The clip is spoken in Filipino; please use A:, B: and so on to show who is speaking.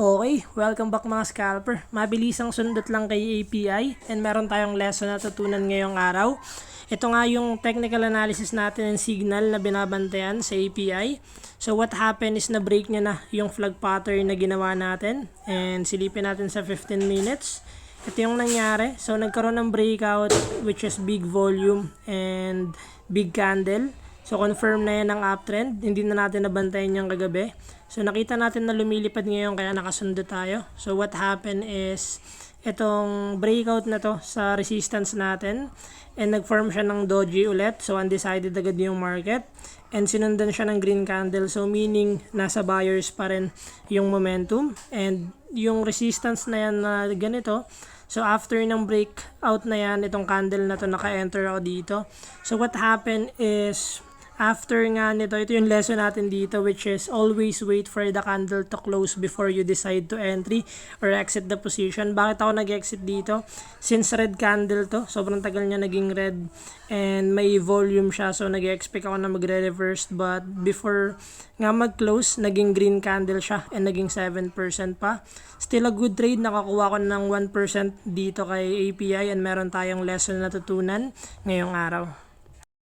A: Okay, welcome back mga scalper. Mabilisang sundot lang kay API and meron tayong lesson na tutunan ngayong araw. Ito nga yung technical analysis natin ng signal na binabantayan sa API. So what happened is na-break niya na yung flag pattern na ginawa natin and silipin natin sa 15 minutes. Ito yung nangyari. So nagkaroon ng breakout which is big volume and big candle. So confirm na yan ang uptrend, hindi na natin nabantayan yung kagabi. So nakita natin na lumilipad ngayon kaya nakasundo tayo. So what happened is itong breakout na to sa resistance natin and nagform siya ng doji ulit. So undecided agad yung market and sinundan siya ng green candle. So meaning nasa buyers pa rin yung momentum and yung resistance na yan na ganito. So after ng breakout na yan, itong candle na to naka-enter ako dito. So what happened is after nga nito, ito yung lesson natin dito which is always wait for the candle to close before you decide to entry or exit the position. Bakit ako nag-exit dito? Since red candle to, sobrang tagal niya naging red and may volume siya so nag-expect ako na magre-reverse but before nga mag-close, naging green candle siya and naging 7% pa. Still a good trade, nakakuha ko ng 1% dito kay API and meron tayong lesson na tutunan ngayong araw.